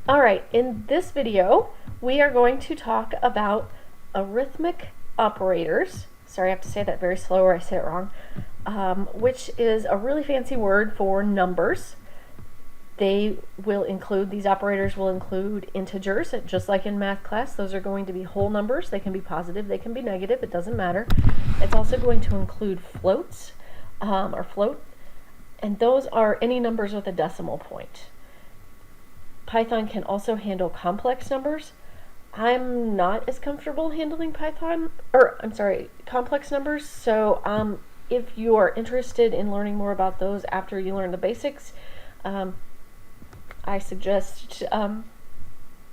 Alright, in this video we are going to talk about arithmetic operators. Sorry, I have to say that very slow or I say it wrong. Which is a really fancy word for numbers. These operators will include integers, just like in math class. Those are going to be whole numbers. They can be positive, they can be negative, it doesn't matter. It's also going to include floats, or float, and those are any numbers with a decimal point. Python can also handle complex numbers. I'm not as comfortable handling complex numbers, so if you are interested in learning more about those after you learn the basics, I suggest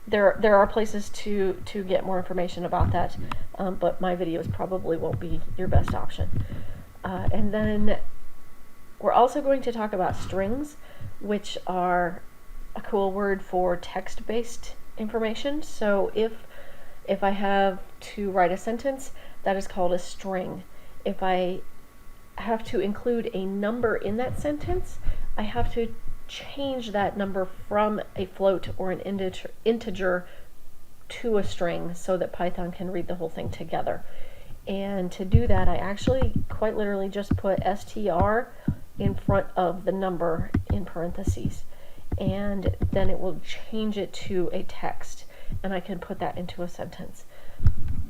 there are places to get more information about that, but my videos probably won't be your best option. And then we're also going to talk about strings, which are a cool word for text-based information. So if I have to write a sentence, that is called a string. If I have to include a number in that sentence, I have to change that number from a float or an integer to a string so that Python can read the whole thing together. And to do that, I actually quite literally just put str in front of the number in parentheses, and then it will change it to a text, and I can put that into a sentence.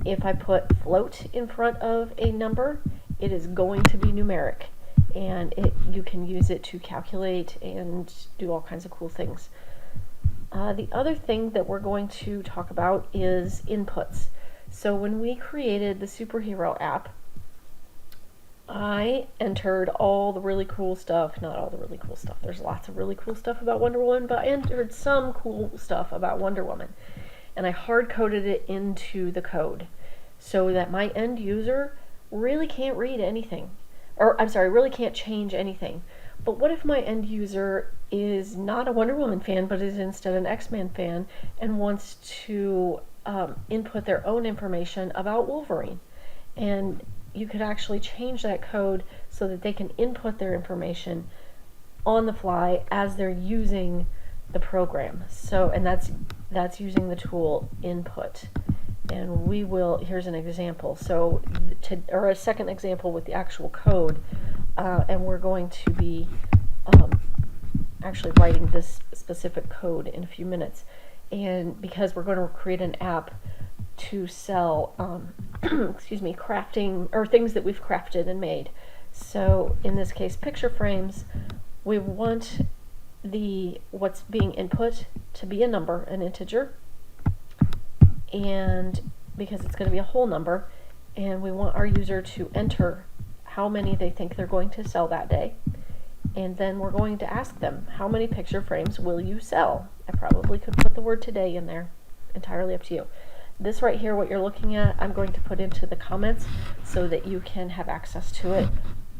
If I put float in front of a number, it is going to be numeric, and you can use it to calculate and do all kinds of cool things. The other thing that we're going to talk about is inputs. So when we created the superhero app, I entered all the really cool stuff, not all the really cool stuff, there's lots of really cool stuff about Wonder Woman, but I entered some cool stuff about Wonder Woman, and I hard-coded it into the code so that my end user really can't read anything, really can't change anything. But what if my end user is not a Wonder Woman fan, but is instead an X-Men fan and wants to input their own information about Wolverine? And you could actually change that code so that they can input their information on the fly as they're using the program. And that's using the tool input. And here's an example. Or a second example with the actual code, and we're going to be actually writing this specific code in a few minutes. And because we're going to create an app to sell crafting, or things that we've crafted and made. So in this case, picture frames, we want what's being input to be a number, an integer, and because it's going to be a whole number, and we want our user to enter how many they think they're going to sell that day, and then we're going to ask them, how many picture frames will you sell? I probably could put the word today in there, entirely up to you. This right here, what you're looking at, I'm going to put into the comments so that you can have access to it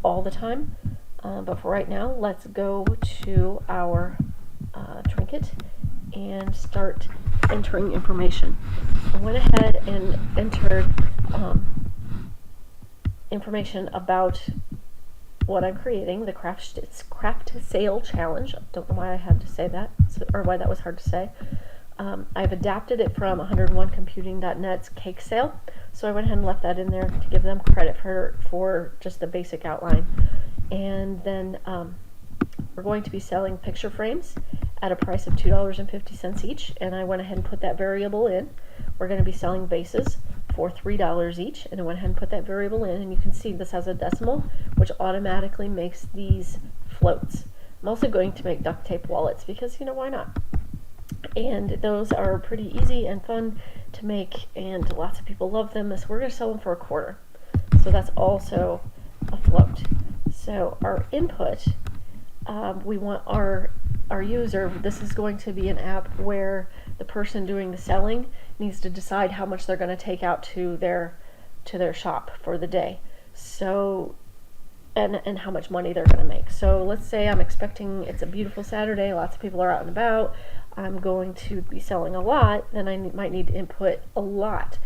all the time. But for right now, let's go to our Trinket and start entering information. I went ahead and entered information about what I'm creating, the craft sale challenge. I don't know why I had to say that, or why that was hard to say. I've adapted it from 101computing.net's cake sale, so I went ahead and left that in there to give them credit for just the basic outline. And then we're going to be selling picture frames at a price of $2.50 each, and I went ahead and put that variable in. We're going to be selling vases for $3 each, and I went ahead and put that variable in, and you can see this has a decimal, which automatically makes these floats. I'm also going to make duct tape wallets because, why not? And those are pretty easy and fun to make, and lots of people love them, so we're going to sell them for $0.25. So that's also a float. So our input, we want our user, this is going to be an app where the person doing the selling needs to decide how much they're going to take out to their shop for the day. So and how much money they're going to make. So let's say I'm expecting it's a beautiful Saturday, lots of people are out and about, I'm going to be selling a lot, then I might need to input a lot,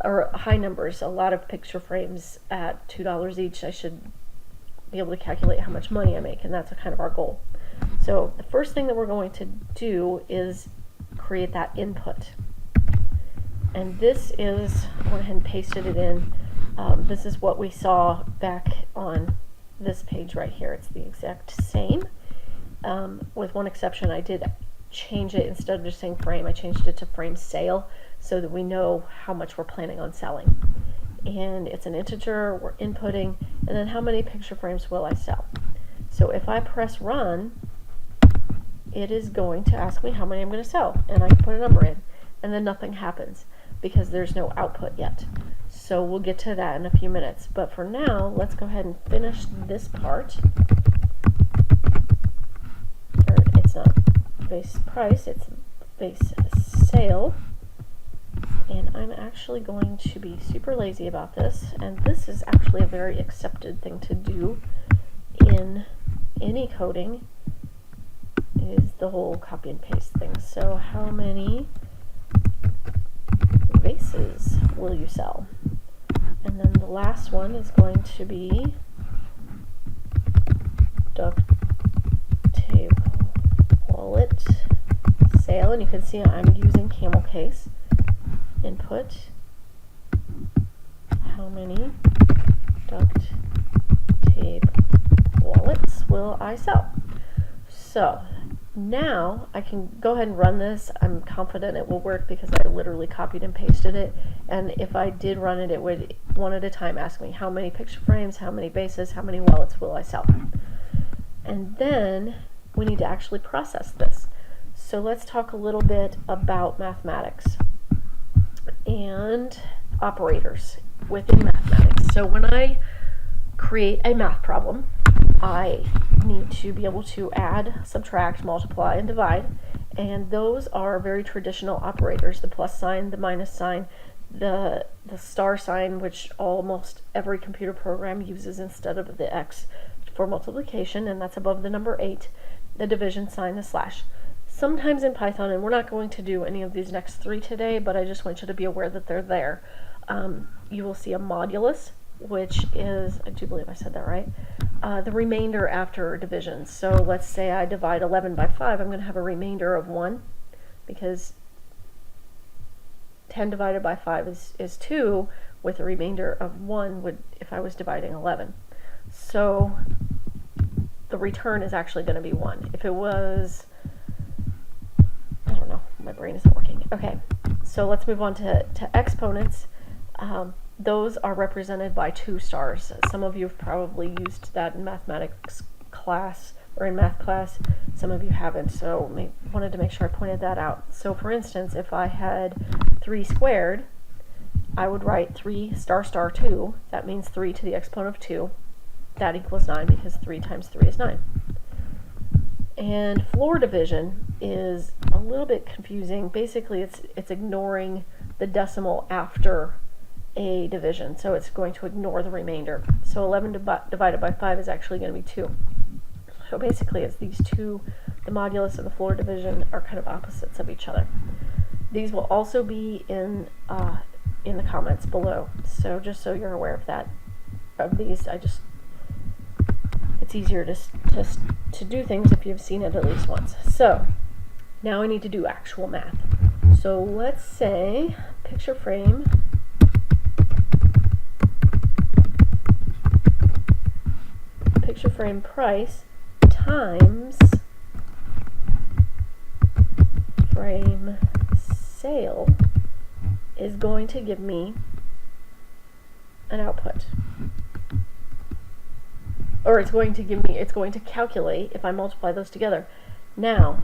or high numbers, a lot of picture frames at $2 each. I should be able to calculate how much money I make, and that's kind of our goal. So the first thing that we're going to do is create that input. And this is, I went ahead and pasted it in. This is what we saw back on this page right here. It's the exact same. With one exception, I did change it. Instead of just saying frame, I changed it to frame sale so that we know how much we're planning on selling. And it's an integer, we're inputting, and then how many picture frames will I sell? So if I press run, it is going to ask me how many I'm going to sell, and I can put a number in, and then nothing happens because there's no output yet. So we'll get to that in a few minutes, but for now, let's go ahead and finish this part. Or it's not base price, it's base sale. And I'm actually going to be super lazy about this, and this is actually a very accepted thing to do in any coding, is the whole copy and paste thing. So how many vases will you sell? And then the last one is going to be duct tape wallet sale, and you can see I'm using camel case. Input, how many duct tape wallets will I sell? So now I can go ahead and run this. I'm confident it will work because I literally copied and pasted it, and if I did run it, it would one at a time ask me how many picture frames, how many bases, how many wallets will I sell. And then we need to actually process this. So let's talk a little bit about mathematics and operators within mathematics. So when I create a math problem, I need to be able to add, subtract, multiply, and divide, and those are very traditional operators: the plus sign, the minus sign, the star sign, which almost every computer program uses instead of the X for multiplication, and that's above the number 8, the division sign, the slash. Sometimes in Python, and we're not going to do any of these next 3 today, but I just want you to be aware that they're there. You will see a modulus, which is, I do believe I said that right, the remainder after division. So let's say I divide 11 by 5, I'm going to have a remainder of 1, because 10 divided by 5 is 2, with a remainder of 1 would, if I was dividing 11. So the return is actually going to be 1. If it was, I don't know, my brain isn't working. Okay, so let's move on to exponents. Those are represented by 2 stars. Some of you have probably used that in mathematics class or in math class. Some of you haven't, so wanted to make sure I pointed that out. So for instance, if I had 3 squared, I would write 3 star star 2. That means 3 to the exponent of 2. That equals 9 because 3 times 3 is 9. And floor division is a little bit confusing. Basically, it's ignoring the decimal after a division, so it's going to ignore the remainder. So 11 divided by 5 is actually going to be 2. So basically, it's these two, the modulus and the floor division, are kind of opposites of each other. These will also be in the comments below. So just so you're aware of that, of these, it's easier to do things if you've seen it at least once. So now I need to do actual math. So let's say picture frame price times frame sale is going to give me an output. Or it's going to calculate if I multiply those together. Now,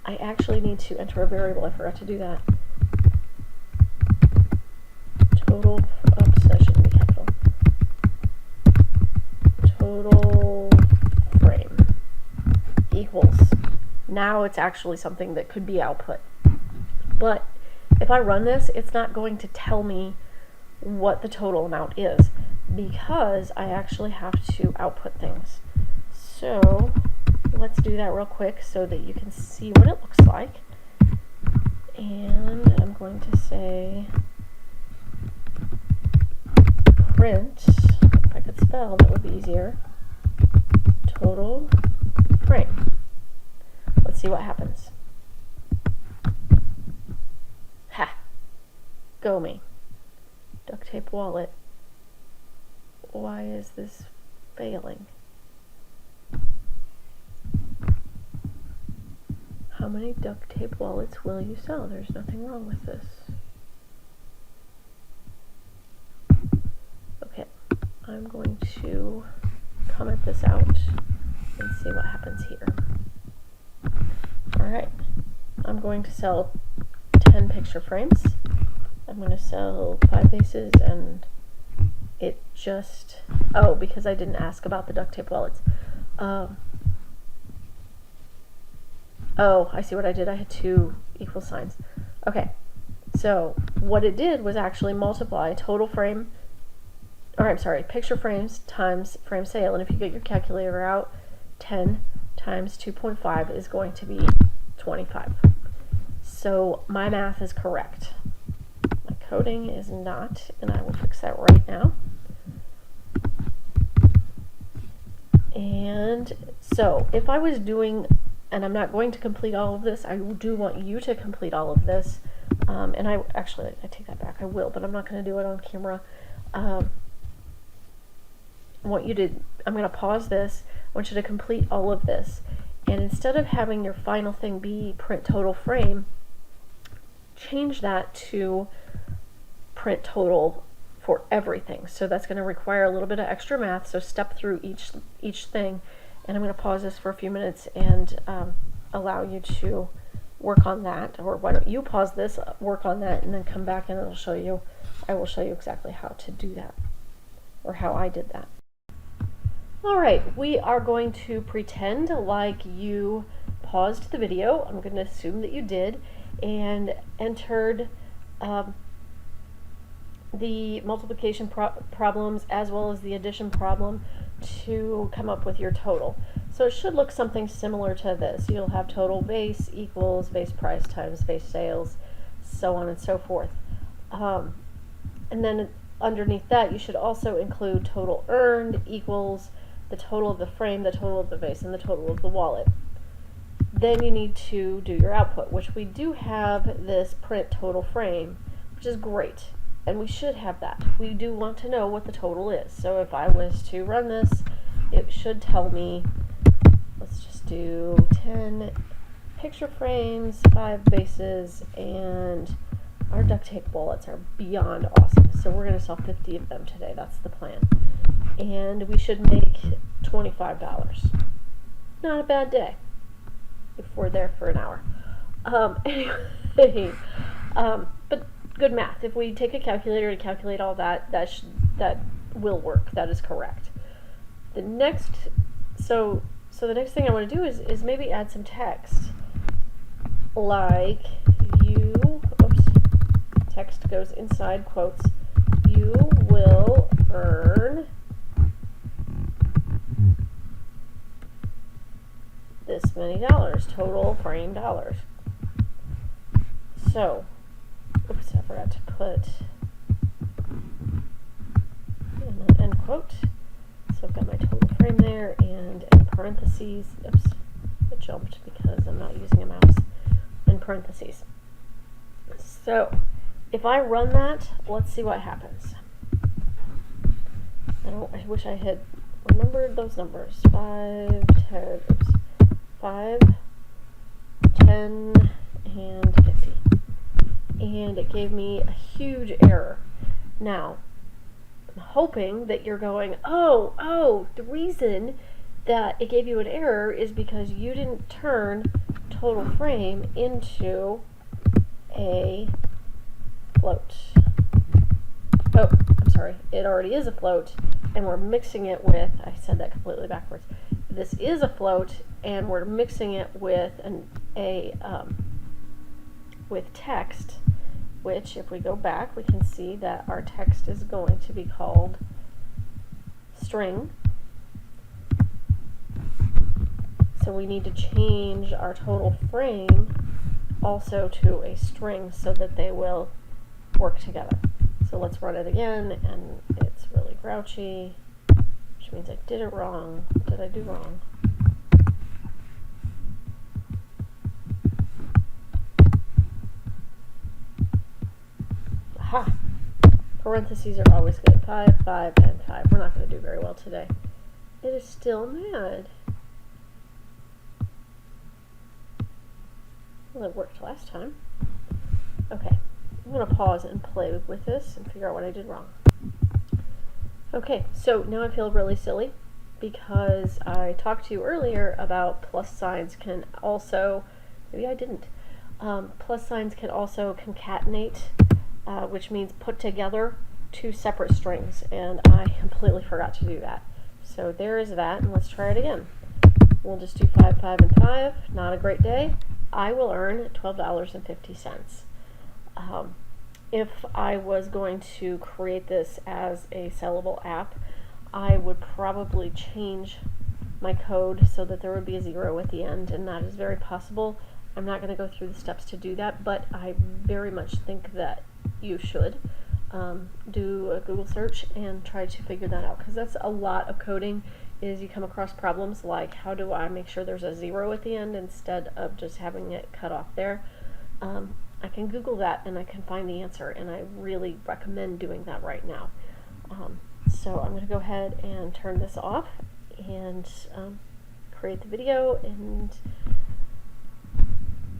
I actually need to enter a variable. I forgot to do that. Total obsession, be careful. Total frame equals. Now it's actually something that could be output. But if I run this, it's not going to tell me what the total amount is, because I actually have to output things. So let's do that real quick so that you can see what it looks like. And I'm going to say print, if I could spell, that would be easier, total frame. Let's see what happens. Go me. Duct tape wallet. Why is this failing? How many duct tape wallets will you sell? There's nothing wrong with this. Okay, I'm going to comment this out and see what happens here. Alright, I'm going to sell 10 picture frames. I'm going to sell 5 vases, and it just, oh, because I didn't ask about the duct tape wallets. Oh, I see what I did. I had 2 equal signs. Okay, so what it did was actually multiply total frame, or I'm sorry, picture frames times frame sale. And if you get your calculator out, 10 times 2.5 is going to be 25. So my math is correct. My coding is not, and I will fix that right now. And so if I was doing, and I'm not going to complete all of this, I do want you to complete all of this. And I take that back, I will, but I'm not going to do it on camera. I want you to, I'm going to pause this. I want you to complete all of this. And instead of having your final thing be print total frame, change that to print total for everything. So that's going to require a little bit of extra math. So step through each thing. And I'm going to pause this for a few minutes and allow you to work on that. Or why don't you pause this, work on that, and then come back and I will show you exactly how to do that, or how I did that. Alright, we are going to pretend like you paused the video. I'm going to assume that you did, and entered the multiplication problems as well as the addition problem to come up with your total. So it should look something similar to this. You'll have total base equals base price times base sales, so on and so forth. And then underneath that, you should also include total earned equals the total of the frame, the total of the vase, and the total of the wallet. Then you need to do your output, which we do have this print total frame, which is great. And we should have that. We do want to know what the total is. So if I was to run this, it should tell me, let's just do 10 picture frames, 5 bases, and our duct tape wallets are beyond awesome. So we're going to sell 50 of them today. That's the plan. And we should make $25. Not a bad day if we're there for an hour. Anyway, but good math. If we take a calculator to calculate all that, that will work. That is correct. The next, so the next thing I want to do is maybe add some text, like text goes inside quotes. You will earn this many dollars, total frame dollars. So, oops, I forgot to put an end quote. So I've got my total frame there, and in parentheses, oops, it jumped because I'm not using a mouse, in parentheses. So, if I run that, let's see what happens. I wish I had remembered those numbers. 5, 10, oops, 5, 10, and 50. And it gave me a huge error. Now, I'm hoping that you're going, oh, the reason that it gave you an error is because you didn't turn total frame into a float. Oh, I'm sorry, it already is a float, and we're mixing it with, I said that completely backwards. This is a float, and we're mixing it with with text, which if we go back, we can see that our text is going to be called string. So we need to change our total frame also to a string so that they will work together. So let's run it again, and it's really grouchy, which means I did it wrong. What did I do wrong? Aha! Parentheses are always good. 5, 5, and 5. We're not going to do very well today. It is still mad. Well, it worked last time. Okay, I'm going to pause and play with this and figure out what I did wrong. Okay, so now I feel really silly because I talked to you earlier about plus signs can also, maybe I didn't, plus signs can also concatenate, which means put together two separate strings, and I completely forgot to do that. So there is that, and let's try it again. We'll just do 5, 5, and 5. Not a great day. I will earn $12.50. If I was going to create this as a sellable app, I would probably change my code so that there would be a 0 at the end, and that is very possible. I'm not going to go through the steps to do that, but I very much think that you should do a Google search and try to figure that out, because that's a lot of coding. Is you come across problems like, how do I make sure there's a 0 at the end instead of just having it cut off there? I can Google that and I can find the answer, and I really recommend doing that right now. So I'm going to go ahead and turn this off and create the video, and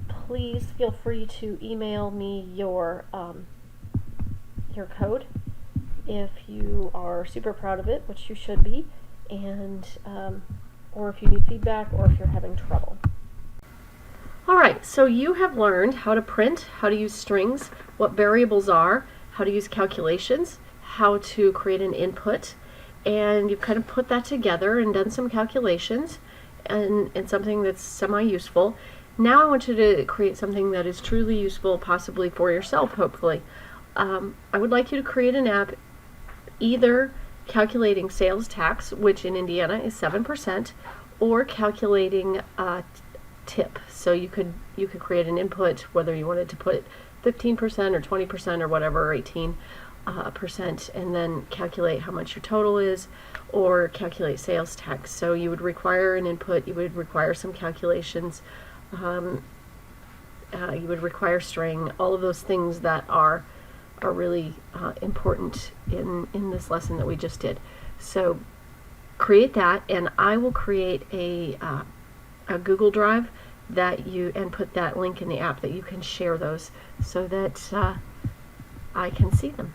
please feel free to email me your code if you are super proud of it, which you should be, and or if you need feedback or if you're having trouble. Alright, so you have learned how to print, how to use strings, what variables are, how to use calculations, how to create an input, and you've kind of put that together and done some calculations and something that's semi-useful. Now I want you to create something that is truly useful, possibly for yourself, hopefully. I would like you to create an app either calculating sales tax, which in Indiana is 7%, or calculating tip. So you could create an input, whether you wanted to put 15% or 20% or whatever, or 18%, and then calculate how much your total is, or calculate sales tax. So you would require an input, you would require some calculations, you would require string, all of those things that are really important in this lesson that we just did. So create that, and I will create a Google Drive that and put that link in the app that you can share those so that I can see them.